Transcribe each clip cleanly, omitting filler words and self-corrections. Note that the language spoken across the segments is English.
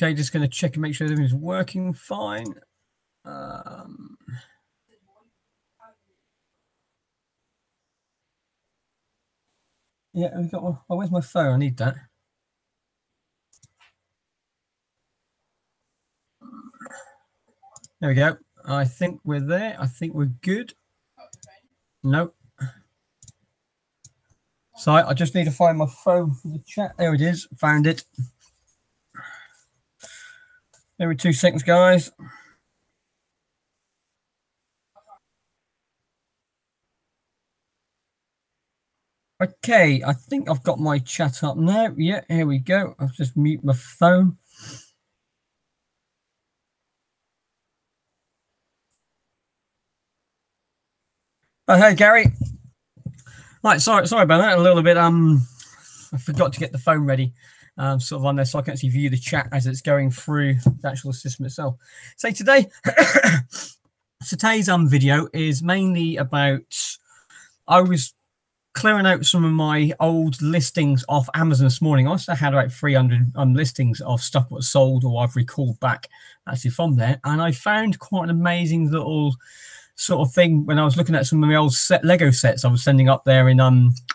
Okay, just going to check and make sure everything's working fine. Yeah, we've got. Oh, where's my phone? I need that. There we go. I think we're there. I think we're good. No. So I just need to find my phone for the chat. There it is. Found it. Every 2 seconds, guys. Okay, I think I've got my chat up now. Yeah, here we go. I'll just mute my phone. Oh, hey, Gary. Right, sorry about that. A little bit. I forgot to get the phone ready, sort of on there, so I can actually view the chat as it's going through the actual system itself. So today's video is mainly about. I was clearing out some of my old listings off Amazon this morning. I also had about 300 listings of stuff that was sold or I've recalled back actually from there, and I found quite an amazing little sort of thing when I was looking at some of the old Lego sets I was sending up there in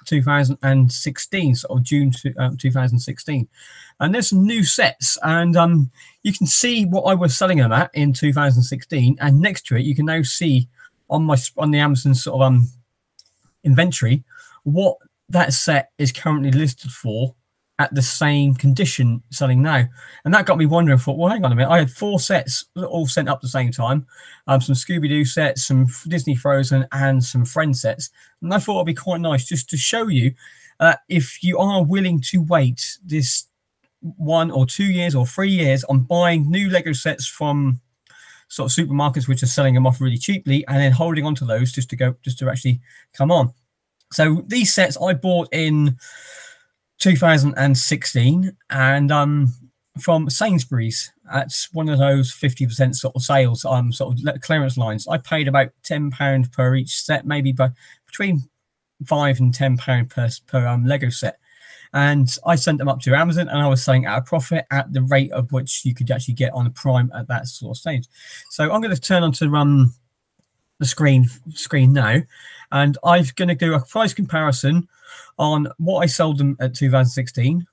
2016, sort of June 2016, and there's some new sets, and you can see what I was selling them at in 2016, and next to it you can now see on the Amazon sort of inventory what that set is currently listed for at the same condition selling now. And that got me wondering, thought, well, hang on a minute, I had 4 sets all sent up at the same time, some Scooby-Doo sets, some Disney Frozen, and some Friend sets, and I thought it'd be quite nice just to show you if you are willing to wait this 1 or 2 years or 3 years on buying new Lego sets from sort of supermarkets which are selling them off really cheaply, and then holding on to those just to actually come on. So these sets I bought in 2016, and from Sainsbury's. That's one of those 50% sort of sales, sort of clearance lines. I paid about £10 per each set, maybe between £5 and £10 per Lego set. And I sent them up to Amazon, and I was selling at a profit at the rate of which you could actually get on a Prime at that sort of stage. So I'm going to turn on to the screen now, and I'm going to do a price comparison on what I sold them at 2016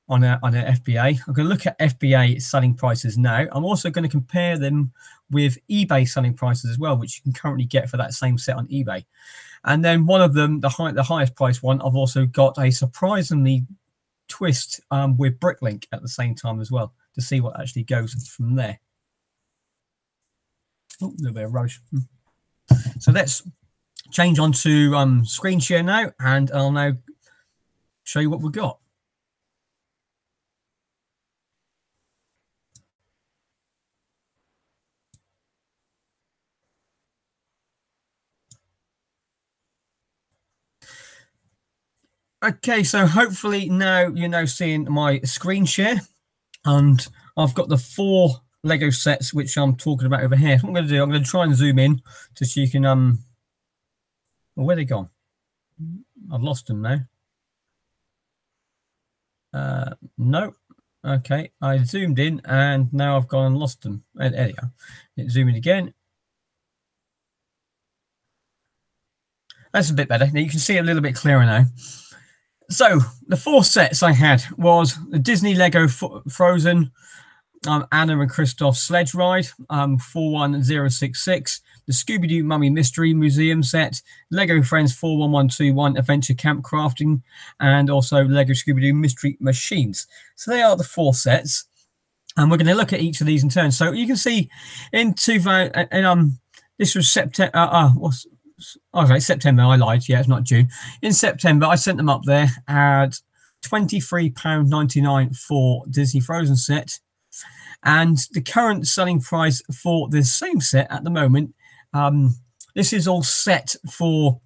on an FBA. I'm going to look at FBA selling prices now. I'm also going to compare them with eBay selling prices as well, which you can currently get for that same set on eBay. And then one of them, the highest price one, I've also got a surprisingly twist with Bricklink at the same time as well, to see what actually goes from there. Oh, a little bit of rubbish. So let's change on to screen share now, and I'll now show you what we've got. Okay, so hopefully now you're now seeing my screen share, and I've got the 4 Lego sets which I'm talking about over here. So what I'm going to do, I'm going to try and zoom in just so you can well, where they gone? I've lost them now. No. Okay, I zoomed in and now I've gone and lost them. There you go. Let's zoom in again. That's a bit better. Now you can see a little bit clearer now. So the 4 sets I had was the Disney Lego Frozen Anna and Kristoff Sledge Ride 41066, the Scooby-Doo Mummy Mystery Museum set, Lego Friends 41121 Adventure Camp Crafting, and also Lego Scooby-Doo Mystery Machines. So they are the 4 sets, and we're going to look at each of these in turn. So you can see in this was September. Okay, September. I lied. Yeah, it's not June. In September, I sent them up there at £23.99 for Disney Frozen set. And the current selling price for the same set at the moment, this is all set for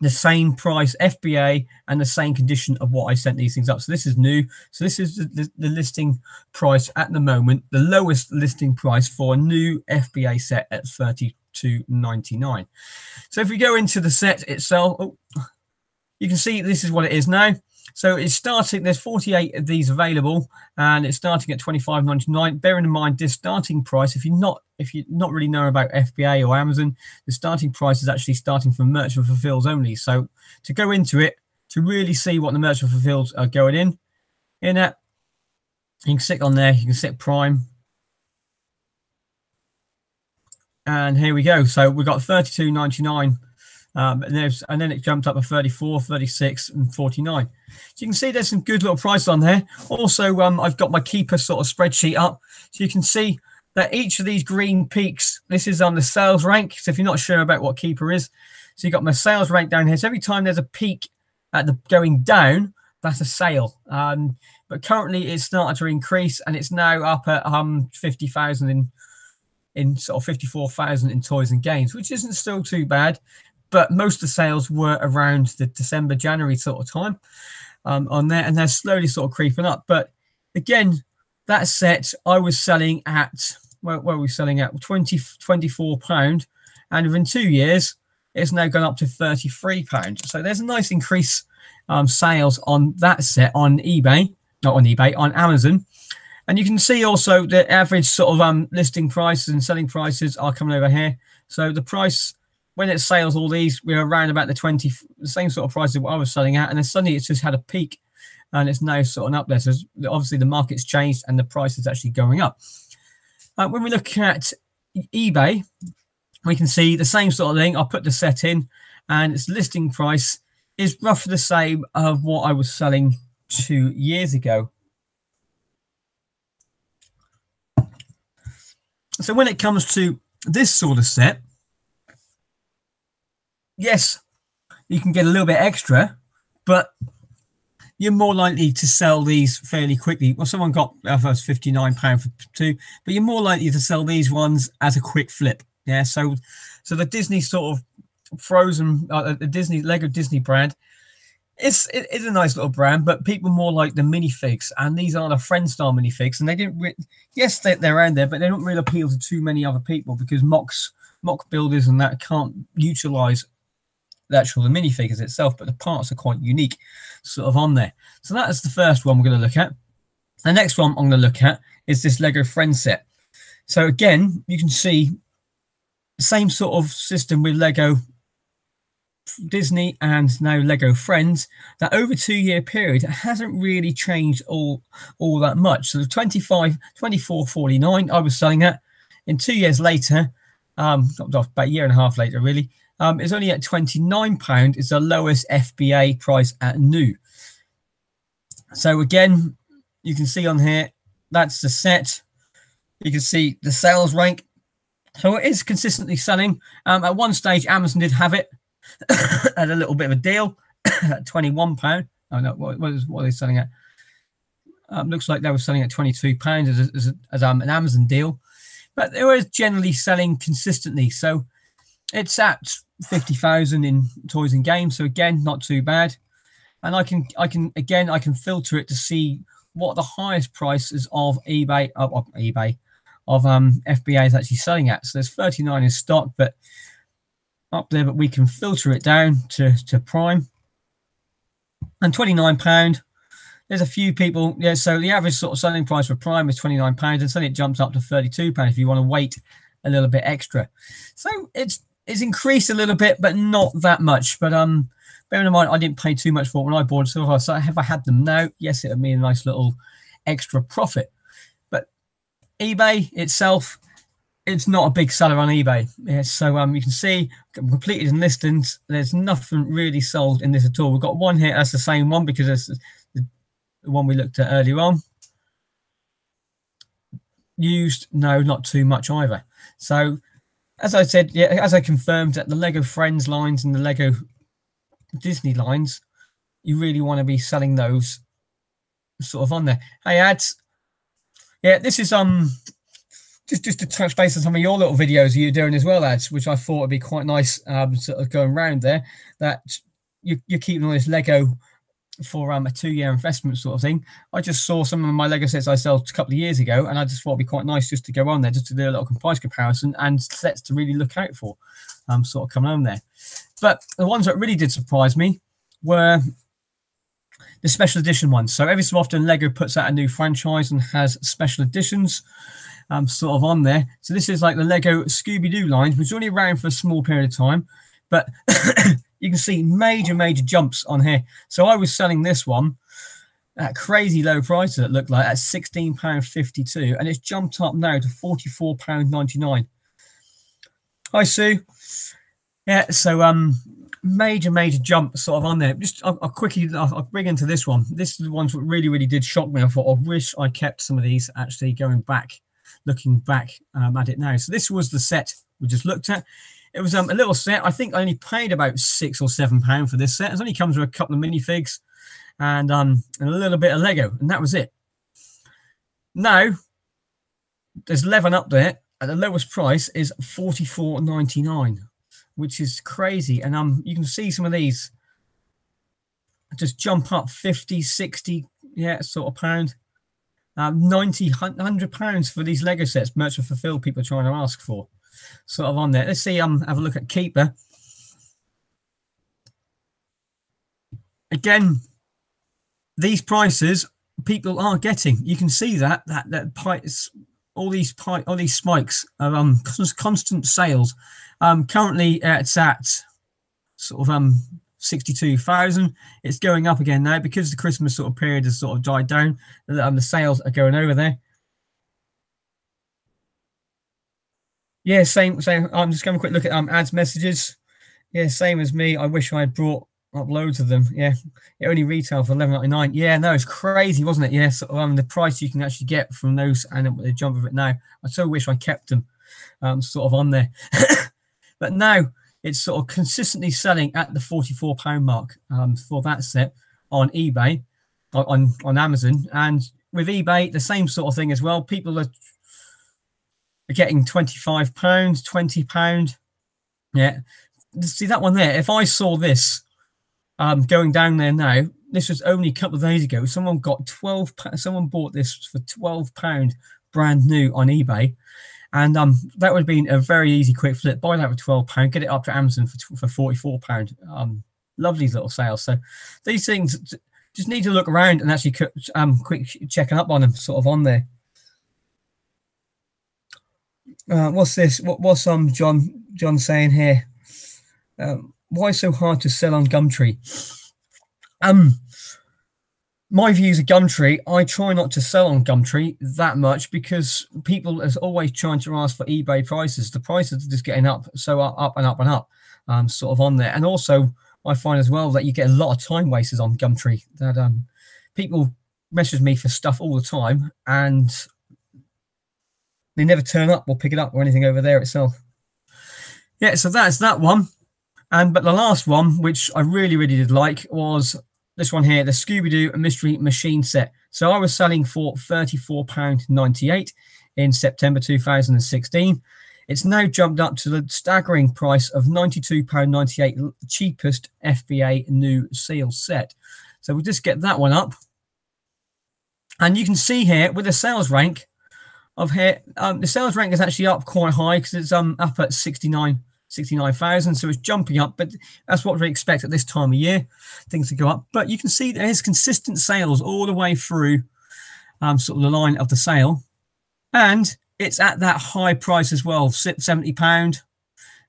the same price, FBA, and the same condition of what I sent these things up. So this is new. So this is the listing price at the moment, the lowest listing price for a new FBA set at £32.99. So if we go into the set itself, you can see this is what it is now. So it's starting, there's 48 of these available, and it's starting at $25.99. Bearing in mind this starting price, if you're not really know about FBA or Amazon, the starting price is actually starting from merchant fulfills only. So to go into it, to really see what the merchant fulfills are going in at, you can click on there, you can set Prime. And here we go. So we've got $32.99. And then it jumped up to 34, 36, and 49. So you can see there's some good little prices on there. Also, I've got my Keeper sort of spreadsheet up, so you can see that each of these green peaks, this is on the sales rank. So if you're not sure about what Keeper is, so you've got my sales rank down here. So every time there's a peak at the going down, that's a sale. But currently it's started to increase, and it's now up at 50,000 in sort of 54,000 in toys and games, which isn't still too bad. But most of the sales were around the December, January sort of time on there, and they're slowly sort of creeping up. But again, that set I was selling at, where were we selling at? £24, and within 2 years, it's now gone up to £33. So there's a nice increase sales on that set on eBay, not on eBay, on Amazon. And you can see also the average sort of listing prices and selling prices are coming over here. So the price, when it sales all these, we're around about the same sort of price as what I was selling at. And then suddenly it's just had a peak, and it's now sort of up there. So obviously the market's changed and the price is actually going up. When we look at eBay, we can see the same sort of thing. I'll put the set in, and its listing price is roughly the same of what I was selling 2 years ago. So when it comes to this sort of set, yes, you can get a little bit extra, but you're more likely to sell these fairly quickly. Well, someone got £59 for 2, but you're more likely to sell these ones as a quick flip. Yeah, so the Disney sort of Frozen, the Lego Disney brand, it's a nice little brand, but people more like the minifigs, and these are the friend style minifigs, and they didn't. Yes, they're around there, but they don't really appeal to too many other people because mock builders and that can't utilize the actual the minifigures itself, but the parts are quite unique, sort of on there. So that is the first one we're going to look at. The next one I'm going to look at is this Lego Friends set. So again, you can see the same sort of system with Lego Disney and now Lego Friends, that over 2 year period it hasn't really changed all that much. So the 24.49 I was selling at, in 2 years later, about a year and a half later really, it's only at £29. It's the lowest FBA price at new. So again, you can see on here, that's the set. You can see the sales rank. So it is consistently selling. At one stage, Amazon did have it at a little bit of a deal at £21. Oh no, what are they selling at? Looks like they were selling at £22 as an Amazon deal, but they were generally selling consistently. So it's at 50,000 in toys and games. So again, not too bad. And I can filter it to see what the highest prices of FBA is actually selling at. So there's 39 in stock, but up there, but we can filter it down to Prime. And £29. There's a few people, yeah. So the average sort of selling price for Prime is £29, and suddenly it jumps up to £32 if you want to wait a little bit extra. So it's increased a little bit, but not that much. But bearing in mind, I didn't pay too much for it when I bought it. So if I had them now, yes, it would mean a nice little extra profit. But eBay itself, it's not a big seller on eBay. Yeah, so you can see completed in listings. There's nothing really sold in this at all. We've got one here. That's the same one because it's the one we looked at earlier on. Used, no, not too much either. So as I said, yeah, as I confirmed, that the Lego Friends lines and the Lego Disney lines, you really want to be selling those sort of on there. Hey, ads. Yeah, this is just to touch base on some of your little videos you're doing as well, ads, which I thought would be quite nice, sort of going around there, that you're keeping all this Lego for a 2 year investment sort of thing. I just saw some of my Lego sets I sold a couple of years ago, and I just thought it'd be quite nice just to go on there, just to do a little price comparison and sets to really look out for, sort of coming on there. But the ones that really did surprise me were the special edition ones. So every so often Lego puts out a new franchise and has special editions sort of on there. So this is like the Lego Scooby-Doo line, which is only around for a small period of time, but you can see major jumps on here. So I was selling this one at crazy low prices, it looked like, at £16.52, and it's jumped up now to £44.99. Hi, Sue. Yeah, so major jump sort of on there. Just I'll quickly I'll bring into this one. This is the ones that really did shock me. I thought, I wish I kept some of these, actually going back, looking back at it now. So this was the set we just looked at. It was a little set. I think I only paid about £6 or £7 for this set. It only comes with a couple of minifigs and a little bit of Lego, and that was it. Now there's 11 up there, and the lowest price is $44.99, which is crazy. And you can see some of these just jump up 50, 60, yeah, sort of pound. 90, £100 for these Lego sets, Merchant Fulfilled, people are trying to ask for. Sort of on there. Let's see, have a look at Keeper. Again, these prices people are getting. You can see that all these spikes are constant sales. Currently it's at sort of 62,000. It's going up again now because the Christmas sort of period has sort of died down. The sales are going over there. Yeah, same. I'm just going to quick look at ads messages. Yeah, same as me. I wish I had brought up loads of them. Yeah, it only retailed for £11.99. Yeah, no, it's crazy, wasn't it? Yeah, sort of, the price you can actually get from those, and the jump of it now. I so wish I kept them sort of on there. But now it's sort of consistently selling at the £44 mark for that set on eBay, on Amazon, and with eBay the same sort of thing as well. People are getting £25, £20. Yeah, see that one there. If I saw this going down there now, this was only a couple of days ago. Someone got someone bought this for £12 brand new on eBay. And that would have been a very easy, quick flip. Buy that for £12, get it up to Amazon for £44. Lovely little sales. So these things just need to look around and actually quick checking up on them, sort of on there. What's this? What's John saying here? Why so hard to sell on Gumtree? My views of Gumtree, I try not to sell on Gumtree that much because people are always trying to ask for eBay prices. The prices are just getting up and up, sort of on there. And also, I find as well that you get a lot of time wasters on Gumtree. That people message me for stuff all the time, and they never turn up or pick it up or anything over there itself. Yeah, so that's that one. But the last one, which I really did like, was this one here, the Scooby-Doo Mystery Machine set. So I was selling for £34.98 in September 2016. It's now jumped up to the staggering price of £92.98, the cheapest FBA new seal set. So we'll just get that one up. And you can see here with the sales rank of here, the sales rank is actually up quite high because it's up at 69,000, so it's jumping up, but that's what we expect at this time of year, things to go up. But you can see there's consistent sales all the way through sort of the line of the sale, and it's at that high price as well, £70.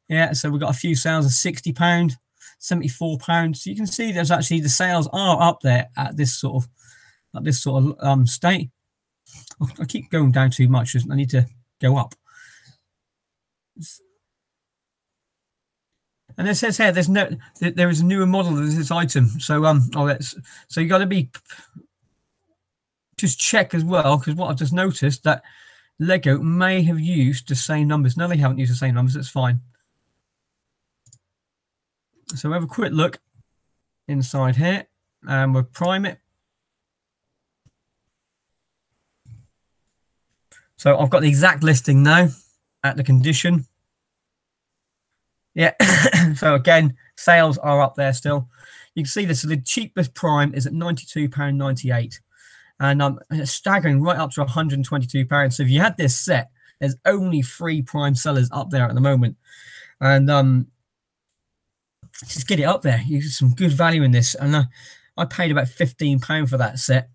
Yeah, so we've got a few sales of £60, £74. So you can see there's actually the sales are up there at this sort of state. I keep going down too much. I need to go up. And it says here, there is a newer model of this item. So so you got to be just check as well, because what I've just noticed that Lego may have used the same numbers. No, they haven't used the same numbers. That's fine. So we have a quick look inside here, and we'll prime it. So I've got the exact listing now at the condition. Yeah, so again, sales are up there still. You can see this. So the cheapest prime is at £92.98, and it's staggering right up to £122. So if you had this set, there's only 3 prime sellers up there at the moment, and just get it up there. You get some good value in this. And I paid about £15 for that set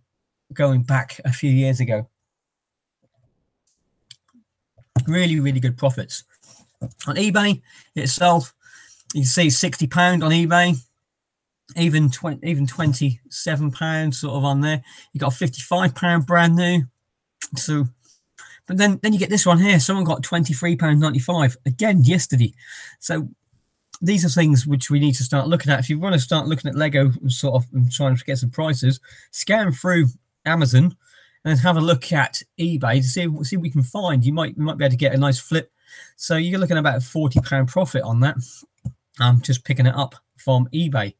going back a few years ago. Really, really good profits. On eBay itself, you can see £60 on eBay, even £27 sort of on there. You got £55 brand new. So, but then you get this one here. Someone got £23.95 again yesterday. So these are things which we need to start looking at. If you want to start looking at Lego and sort of and trying to get some prices, scan through Amazon and have a look at eBay to see what we can find. You might be able to get a nice flip. So you're looking at about a £40 profit on that. I'm just picking it up from eBay.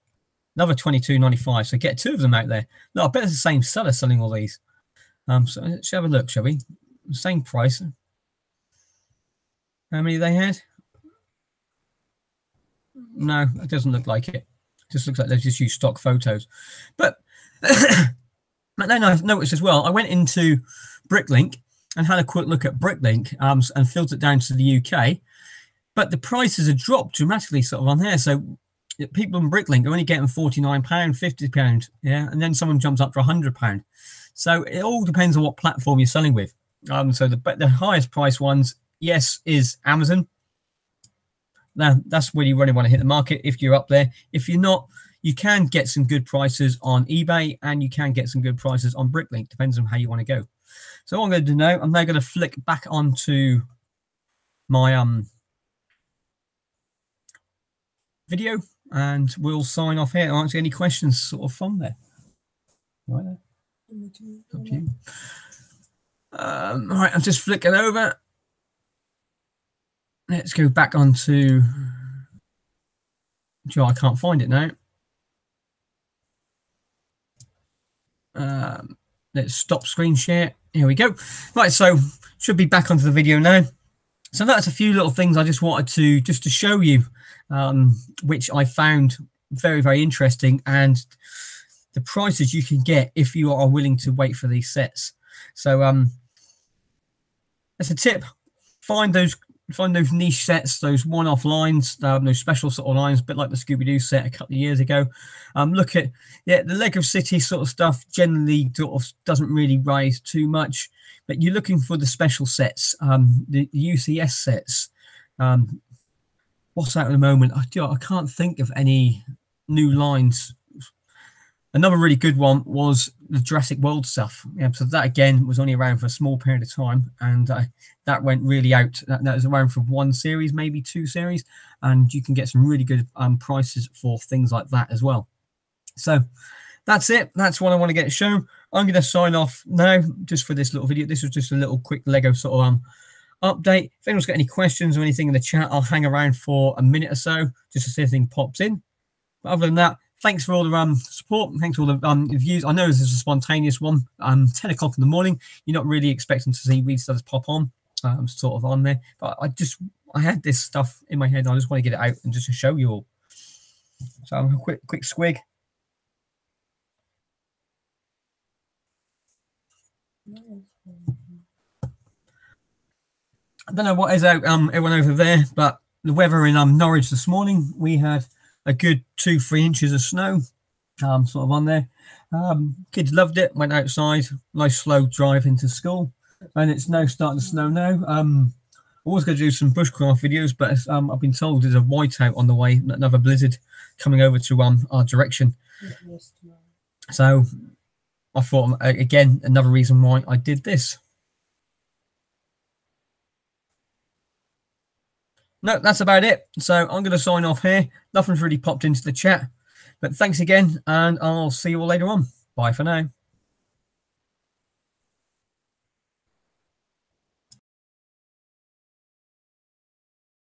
Another £22.95. So get two of them out there. No, I bet it's the same seller selling all these. So let's have a look, shall we? Same price. How many they had? No, it doesn't look like it. It just looks like they've just used stock photos. But but then I noticed as well, I went into Bricklink and had a quick look at Bricklink and filtered it down to the UK. But the prices have dropped dramatically sort of on here. So people in Bricklink are only getting £49, £50, yeah, and then someone jumps up for £100. So it all depends on what platform you're selling with. So the highest price ones, yes, is Amazon. Now that's where you really want to hit the market if you're up there. If you're not, you can get some good prices on eBay and you can get some good prices on Bricklink. Depends on how you want to go. So what I'm going to do now, I'm now going to flick back onto my video and we'll sign off here. I'll answer any questions sort of from there. Right there. Up to you. All right, I'm just flicking over. Let's go back onto Joe. I can't find it now. Let's stop screen share. Here we go. Right, so should be back onto the video now. So that's a few little things I just wanted to show you, which I found very, very interesting, and the prices you can get if you are willing to wait for these sets. So that's a tip. Find those niche sets, those one-off lines, those special sort of lines, a bit like the Scooby-Doo set a couple of years ago. Look at, the Lego City sort of stuff generally sort of doesn't really rise too much, but you're looking for the special sets, the UCS sets. What's out at the moment? I can't think of any new lines. Another really good one was the Jurassic World stuff. Yeah, so that again was only around for a small period of time, and that went really out. That was around for one series, maybe two series, and you can get some really good prices for things like that as well. So that's it. That's what I want to get shown. I'm going to sign off now just for this little video. This was just a little quick Lego sort of update. If anyone's got any questions or anything in the chat, I'll hang around for a minute or so just to see if anything pops in. But other than that, thanks for all the support. Thanks for all the views. I know this is a spontaneous one. 10 o'clock in the morning. You're not really expecting to see Reselling pop on. I'm sort of on there. But I had this stuff in my head. I just want to get it out and just to show you all. So a quick squig. I don't know what is out everyone over there, but the weather in Norwich this morning, we had a good 2-3 inches of snow sort of on there. Kids loved it, went outside, nice slow drive into school, and it's now starting to snow now. I was going to do some bushcraft videos, but I've been told there's a whiteout on the way, another blizzard coming over to our direction. So I thought, again, another reason why I did this. No, that's about it. So I'm going to sign off here. Nothing's really popped into the chat. But thanks again, and I'll see you all later on. Bye for now.